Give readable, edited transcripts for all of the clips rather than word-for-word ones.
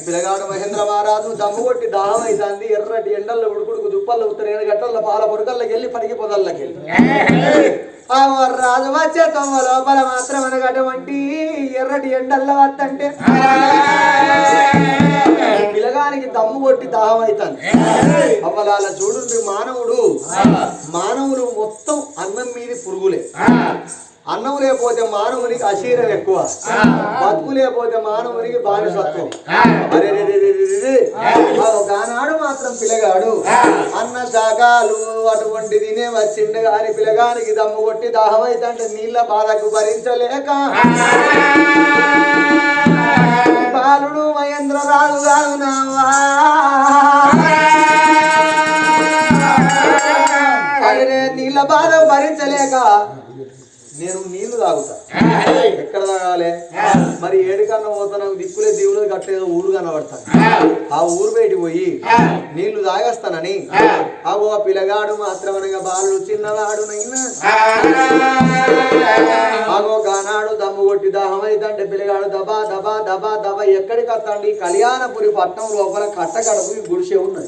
పిల్లగాడు మహేంద్ర మహారాజు దమ్ము కొట్టి దాహం అవుతుంది ఎర్రటి ఎండల్లో ఉడుకుడుకు దుప్పల్లో ఉత్తర గట్టల్లో పాల పొరగల్లోకి వెళ్ళి పడికి పొదల్లోకి వెళ్ళి రాజు వచ్చే తొమ్మ లోపల మాత్రం అనగటువంటి ఎర్రటి ఎండల్లో వద్దంటే పిల్లగానికి దమ్ము కొట్టి దాహం అవుతుంది అమ్మలాల చూడు మానవులు మొత్తం అన్నం మీద పురుగులే అన్నం లేకపోతే మానవునికి అశీరం ఎక్కువ బతుకు లేకపోతే మానవునికి బానిసత్వం ఒకనాడు మాత్రం పిల్లగాడు అన్న శాఖలు అటువంటి తినే వచ్చిండు కానీ పిల్లగానికి దమ్ము కొట్టి దాహం అయితే నీళ్ళ బాధకు భరించలేక బాలుడు మహేంద్ర రాజు రాజునావా నీళ్ళ బాధ భరించలేక నేను నీళ్లు తాగుతా ఎక్కడ తాగాలి మరి ఏడుకన్నా పోతాను దిక్కులే దేవుడు కట్టలేదో ఊరు కనబడతాను ఆ ఊరు బయటికి పోయి నీళ్లు తాగేస్తానని అగో పిల్లగాడు మాత్రమనగా బాలుడు చిన్నవాడు నైనా అగో గానాడు దమ్ము కొట్టి దాహం అయితే పిల్లగాడు దబా దబా దబా దబా ఎక్కడికి వస్తాండి కళ్యాణపురి పట్నం లోపల కట్టకడపు గుడిసె ఉన్నది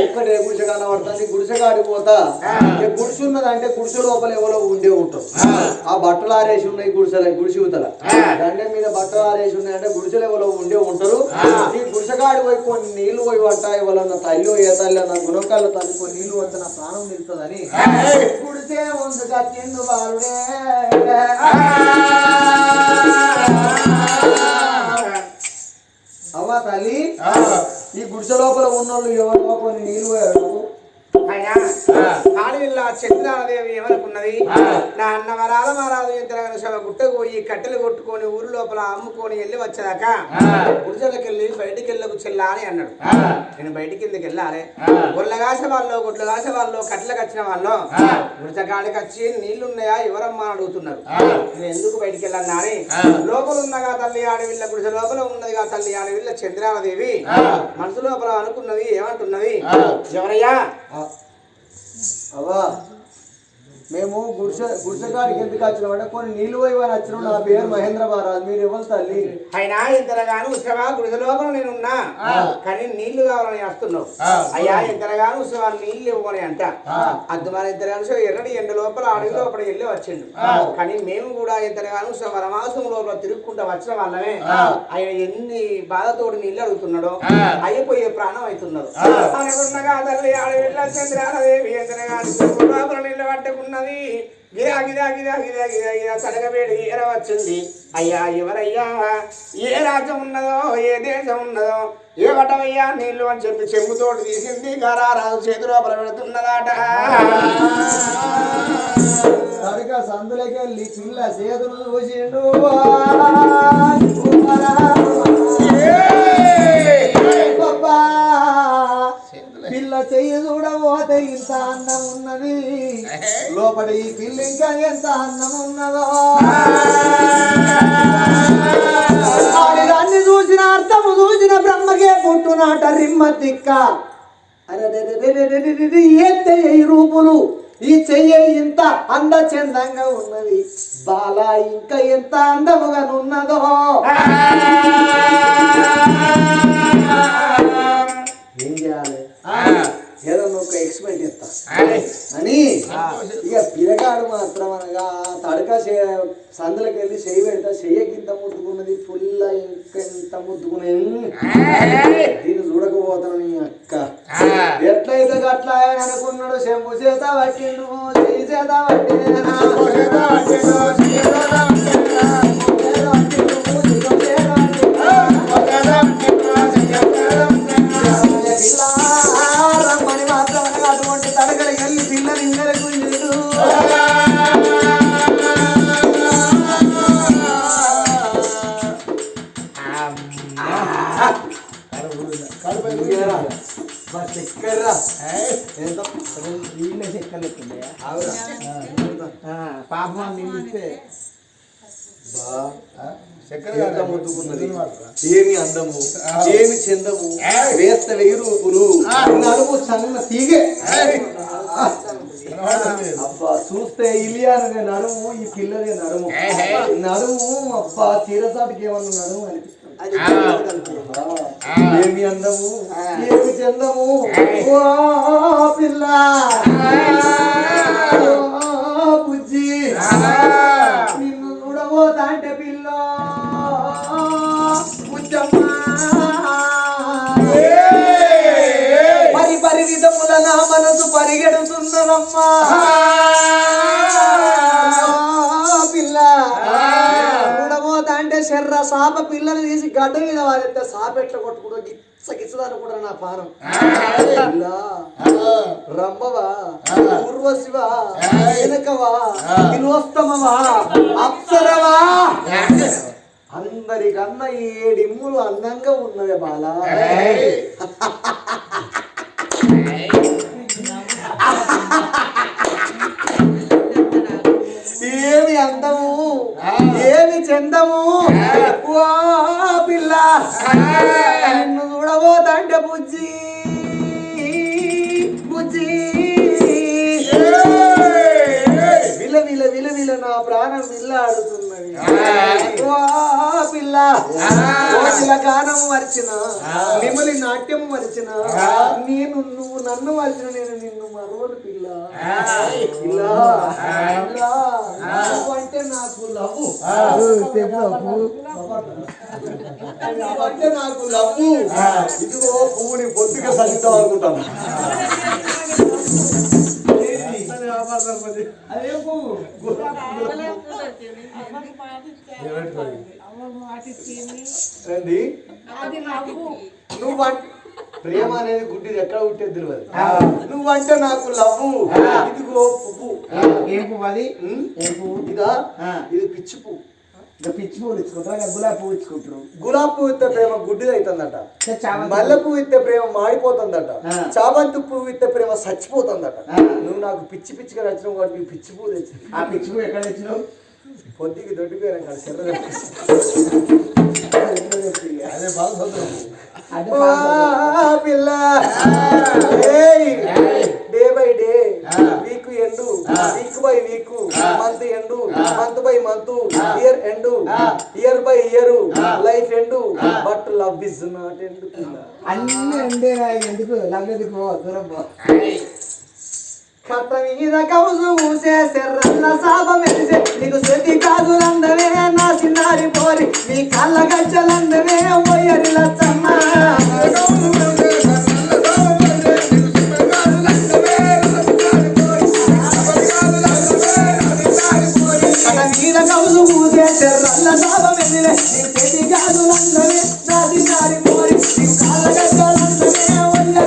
ఇక్కడే గుడిసె కనబడుతుంది గుడిసెగాడికి పోతా గుడిసె ఉన్నదంటే గుడిసె లోపల ఎవరో ఉండే ఉంటాం ఆ బట్టలు ఆరేసి ఉన్నాయి గుడిసె ఉతల దండం మీద బట్టలు ఆరేసి ఉన్నాయంటే గుడిసెలు ఎవరో ఉండే ఉంటారు ఈ గుడిసెగాడి పోయి కొన్ని నీళ్లు పోయి పట్టాయి ఎవరన్నా తల్లి ఏ తల్లి అన్న గుణకాళ్ళ తల్లి కొన్ని నీళ్లు పడితే నా ప్రాణం నిలుతుందని గుడిసే ముందుగా తిండు బాలుడే అవ్వ తల్లి ఈ గుడిసె లోపల ఉన్నోళ్ళు ఎవరో కొన్ని నీళ్లు పోయారు చంద్రాదేవి ఏమనుకున్నది నా అన్న వరాల మహారాజు ఇంత గుట్టకు పోయి కట్టెలు కొట్టుకొని ఊరు లోపల అమ్ముకొని వెళ్ళి వచ్చేదాకా గుడిసెలకు వెళ్ళి బయటికి వెళ్ళకు చెల్లా అని అన్నాడు నేను బయటికి ఎందుకు వెళ్ళాలి గొల్ల కాసే వాళ్ళు గుడ్లు కాసే వాళ్ళు కట్టెలకు వచ్చిన వాళ్ళు గుడిసెకాడికి వచ్చి నీళ్లున్నాయా ఎవరమ్మా అని అడుగుతున్నారు నేను ఎందుకు బయటికి వెళ్ళాను అని లోపల ఉన్నగా తల్లి ఆడవిల్ల గుడిసె లోపల ఉన్నదిగా తల్లి ఆడవిల్ల చంద్రాదేవి మనసు లోపల అనుకున్నది ఏమంటున్నది ఎవరయ్యా అవా మేము గుడిసెగాడికి ఎందుకు వచ్చినామంటే కొన్ని నీళ్లు పోయి వచ్చినాం నా పేరు మహేంద్ర మహారాజ్ మీరు ఎవరు తల్లి అయినా ఇంతగాను ఉత్సవా గుడిసె లోపల నేనున్నా కానీ నీళ్లు కావాలని వస్తున్నావు అయ్యా ఇంతగాను ఉత్సవా నీళ్లు ఇవ్వని అంట అద్దు మన ఇంతగాను ఎర్రటి ఎండ లోపల అడవి లోపల వెళ్ళి వచ్చిండు కానీ మేము కూడా ఇంతగాను వనవాసం లోపల తిరుగుకుంటా వచ్చిన వాళ్ళమే ఆయన ఎన్ని బాధతోటి నీళ్లు అడుగుతున్నాడో అయిపోయే ప్రాణం అవుతున్నాడు అనుకున్నగా తల్లి ఆడవిల్ల చంద్రాదేవి ఎంతగాను నీళ్ళు పట్టుకున్న గిరా గిరా గిరా గిరా గిరా గిరా కడగబేడి ఎర వచ్చింది అయ్యా ఎవరయ్యా ఏ రాజ్యం ఉన్నదో ఏ దేశం ఉన్నదో ఏ వటవయ్యా నీళ్లు అని చెప్పి చెంబుతోటి తీసింది గారారాజు చేతి లోపల పెడుతున్నదాట సందులకి వెళ్ళి పిల్ల చేతులు చూసిండు పిల్ల చెయ్యి చూడబోతే ఇంత అన్నం ఉన్నది లోపల ఈ పిల్ల ఇంకా ఎంత అన్నం ఉన్నదో దాన్ని చూసిన అర్థము చూసిన బ్రహ్మకే పుట్టునాట రిమ్మ తిక్క అరే రూపులు ఈ చెయ్యి ఇంత అందచందంగా ఉన్నది బాల ఇంకా ఎంత అందముగా ఉన్నదో ఏం చేయాలి ఏదన్నా ఒక ఎక్స్పెక్ట్ చేస్తా అని ఇక పిల్లగాడు మాత్రం అనగా తడక సందులోకి వెళ్ళి చెయ్యి పెడతా చెయ్యకింత ముద్దుకున్నది ఫుల్ ఇంకెంత ముద్దుకునేది దీన్ని చూడకపోతాను నీ అక్క ఎట్లయితే అట్లా ఆయన అనుకున్నాడు శంభు చేత పట్టిండు చెయ్యి చేత రమ్మని మాత్రం అటువంటి తడకలకి వెళ్ళి పిల్లలు ఇందరకు పాపం నిలిస్తే ఏమి అందము ఏమి చందము వేస్త వెయ్యి రూపులు నడుము సన్న తీగే అబ్బా చూస్తే ఇలియాననే నడుము ఈ పిల్లనే నడుము నడుము అబ్బా చీరసాటికి ఏమన్నా నడుము అనిపిస్తుంది ఏమి అందము ఏమి చందము పిల్ల బుజ్జి నిన్ను చూడబోతా అంటే పిల్ల పరి విధముల నా మనసు పరిగెడుతున్నదమ్మా పిల్ల చూడబోతా అంటే శర్ర సాప పిల్లని తీసి గడ్డ మీద వారెత్తే సాప ఎట్లా కొట్టుకుంటూ గిచ్చగిచ్చదాను కూడా నా పానం రంభవా పూర్వశివా వెనకవా వినోస్తమవా అప్సరవా అందరికన్నా 7 ఇమ్ములు అందంగా ఉన్నవే బాలా ఏమి అందము ఏమి చందము పిల్ల నిన్ను చూడబోతంటే బుజ్జి బుజ్జి విల విల విల విల నా ప్రాణం విల్లాడుతున్నది పిల్ల కోటిల గానం మరిచిన నిమలి నాట్యం మరిచిన నువ్వు నన్ను మరిచిన నేను నిన్ను మరవను పిల్ల పిల్ల అంటే నాకు లవ్వు అంటే నాకు లవ్వు ఇదిగో పువ్వుని పొద్దుగా సరిద్దాం అనుకుంటాను అదే పువ్వు నువ్వు ప్రేమ అనేది గుడ్డిది ఎక్కడ పుట్టేది తెలియదు నువ్వంటే నాకు లవ్వు ఇదిగో పువ్వు ఏం పువ్వు అది ఇదా ఇది పిచ్చి పువ్వు పిచ్చి పువ్వులు ఇచ్చుకుంటారు గులాబీ పువ్వు ఇచ్చుకుంటారు గులాబీ పువ్వు ఇస్తే ప్రేమ గుడ్డిది అవుతుందట మల్లె పువ్వు ఇస్తే ప్రేమ మాడిపోతుందట చామంతి పువ్వు ఇస్తే ప్రేమ చచ్చిపోతుందట నువ్వు నాకు పిచ్చి పిచ్చిగా నచ్చిన వాటికి పిచ్చి పువ్వు తెచ్చి ఆ పిచ్చి పువ్వు ఎక్కడ తెచ్చినావు పొద్దుకి దొడ్డిపోయాను కదా చెర్ర అదే బాగా పిల్ల డే బై డే వీక్ ఎండు వీక్ బై వీక్ మంత్ ఎండు మంత్ బై మంత్ ఇయర్ ఎండు ఇయర్ బై ఇయర్ లైఫ్ ఎండు బట్ లవ్ ఇస్ నాట్ ఎండు అన్ని ఎండేనా ఎందుకు లవ్ ఎందుకు దూరం కట్ట మీద కౌసు ఊసే సెర్రన్న సాప మెరిసే నీకు శృతి కాదు లందవే నా చిన్నారి పోరి నీ కళ్ళ గజ్జలందవే పోయరి లచ్చమ్మ కట్ట మీద కౌసు ఊసే సెర్రన్న సాప మెరిసే నీ శృతి కాదు లందవే నా చిన్నారి పోరి నీ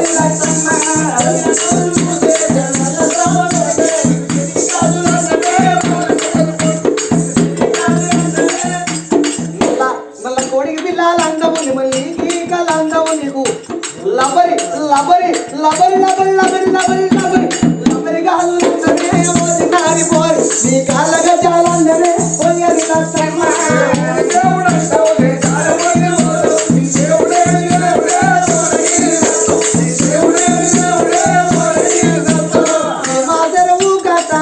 కళ్ళ గజ్జలందవే పోయరి లచ్చమ్మ లబరి లబరి లబరి లబరి లబరి లబరి లబరి లబరి కాదు నారి పోరి నీ కాళ్ళగా చాలా పోయది మాదరవు కథ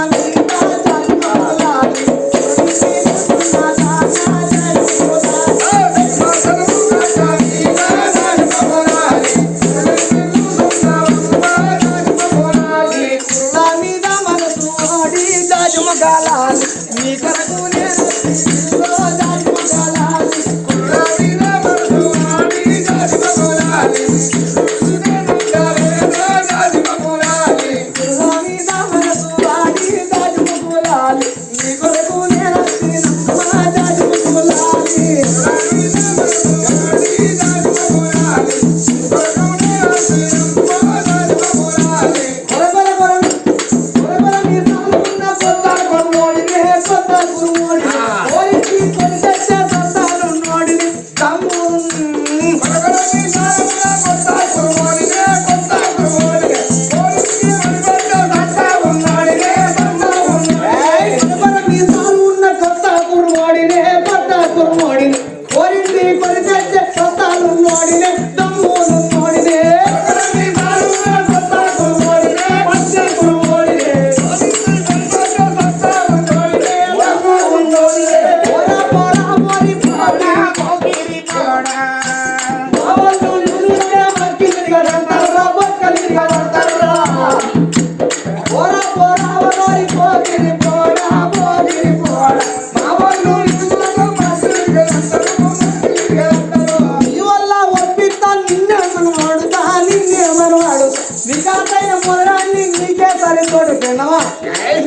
వికాసైన మొదలాన్ని నీకే సరి తోటి పెన్నవా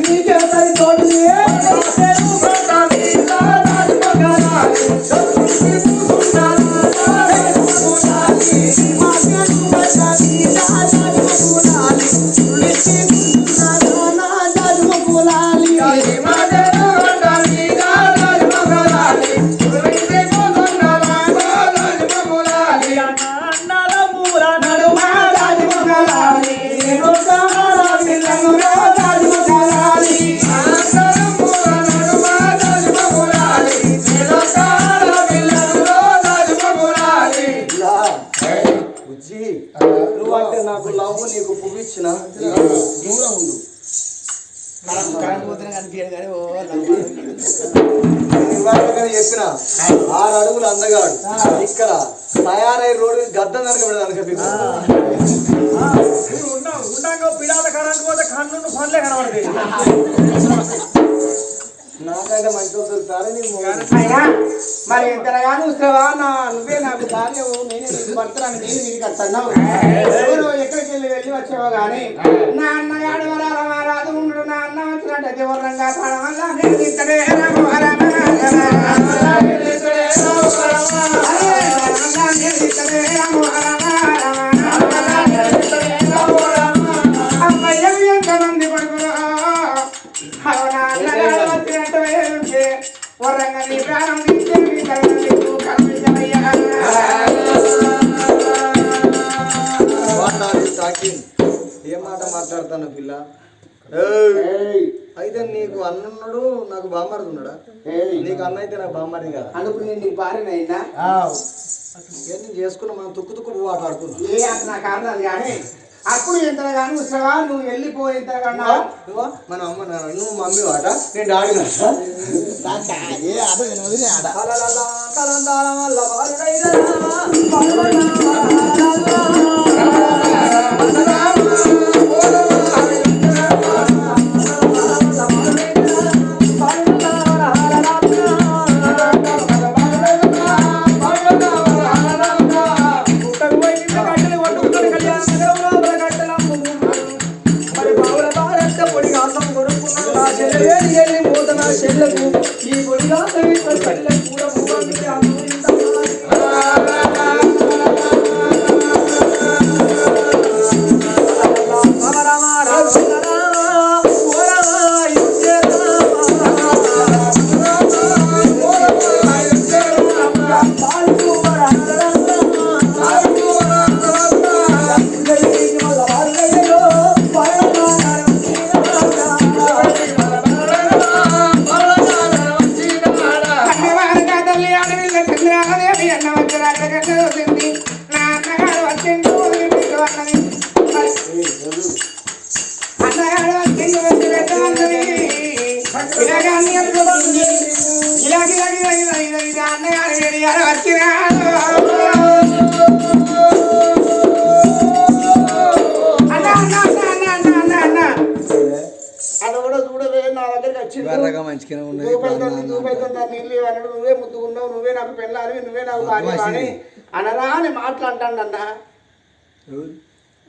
నీకే సరి తోటి నువ్వంటే నాకు లవ్ నీకు పువ్విచ్చిన దూరం ఉండు చెప్పిన 6 అడుగులు అందగాడు ఇక్కడ తయారై రోడ్డు గద్ద నాకంటే మంచి దొరుకుతారు మరి ఎంతగానో ఉత్సవా నువ్వే నాకు భార్యవు నేనే నీకు భర్తరాను నేను నీకు అంటున్నావు ఎక్కడికి వెళ్ళి వచ్చావో కానీ నా అన్నగాడు రాదు ఉండు నా అన్న వచ్చినట్టు దేవరంగా ఎంతమంది పడుకున్నా వరంగని ప్రాణం ఏం మాట మాట్లాడతాను పిల్ల అయితే నీకు అన్నున్నాడు నాకు బామ్మరిది ఉన్నాడా నీకు అన్న అయితే నాకు బామ్మరిది కదా అనుకుని నేను నీకు భార్యనైనా నేను చేసుకున్నా మనం తుక్కు ఆటలాడుకున్నాం ఏ అంత నాకు అన్నది కానీ అప్పుడు ఎంతగానో ఉత్సవా నువ్వు వెళ్ళిపోయిన మన అమ్మ నువ్వు మమ్మీ వాట నేను డాడీ ఈ పొడిగా నువ్వే ముద్దుకున్నావు నువ్వే నాకు పెళ్ళాలి నువ్వే నాకు భార్య అని అనరా అని మాట్లాంటాడు అన్న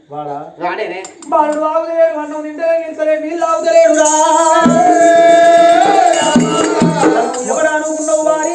వాడేనే వాడు ఆగుదలేడు అన్నం తింటే నీళ్ళు ఆగుదలేడురా ఎవరు అనుకున్నావు వారి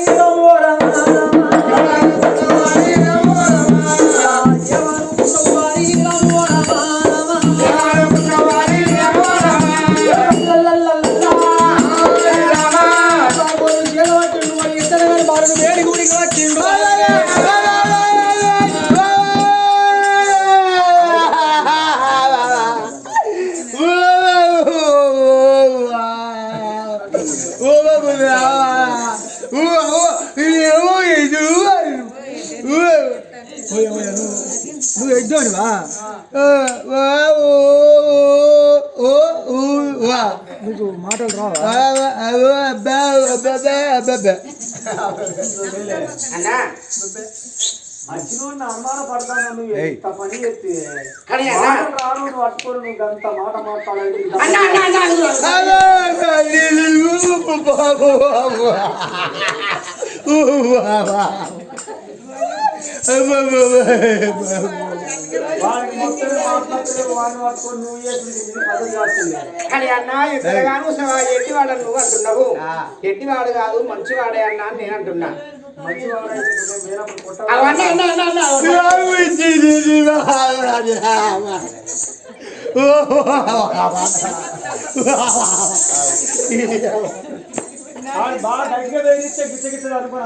నువ్వు ఎడ్డోనివా నీకు మాటలు రావా అనుమాన పడతాను నువ్వు ఎంత పని చెప్తే రాను నువ్వు పట్టుకొని నువ్వు అంత మాట మాట్లాడాలి వాడికి మొత్తం మాట్లాడుతూ వాడిని పట్టుకొని నువ్వు చేసింది పదవి కాస్తుంది. కానీ అన్న ఎంతగానో ఎట్టివాడు నువ్వు అంటున్నావు. ఎట్టివాడు కాదు మంచివాడే అన్నా అని నేను అంటున్నా. బాగా గట్టిగా వేయిస్తే గిచ్చగిచ్చలు అనుకుని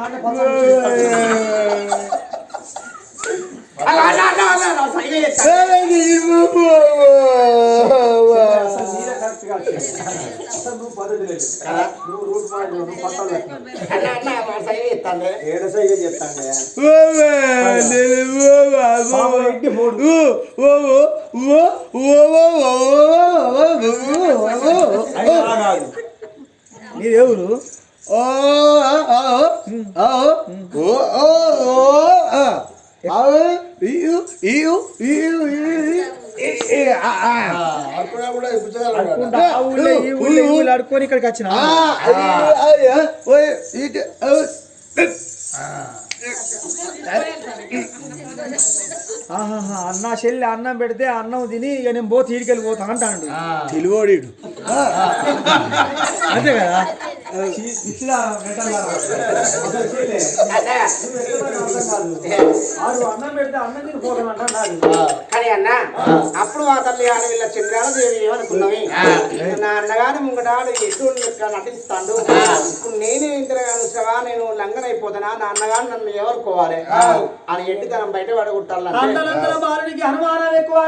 నువ్వు పద్ధతి లేదు నువ్వు రూట్ పాయింట్ నువ్వు పట్టాలు ఏడు సైగా చెప్తాను నీదేవురు అడుకొని ఇక్కడికి వచ్చిన అన్న చెల్లి అన్నం పెడితే అన్నం తిని ఇక నేను పోతే ఈడికెళ్ళి పోతా అంటాడు తెలివోడు అంతే కదా అన్నం పెడితే అన్నం తిని పోతాను అంటాడు. కానీ అన్న అప్పుడు ఆ తల్లి ఆడ వీళ్ళ చంద్రాలదేవి ఏమనుకున్నావి నా అన్నగాని ముంగటాడు ఎటు నటిస్తాడు. ఇప్పుడు నేనే ఇంతగాను శ్రవా నేను లంగనైపోతానా నా అన్నగాని నన్ను ఎవరుకోవాలి అని ఎట్టితనం బయట పడగొట్టాలంటే బాలుడికి అనుమానం ఎక్కువ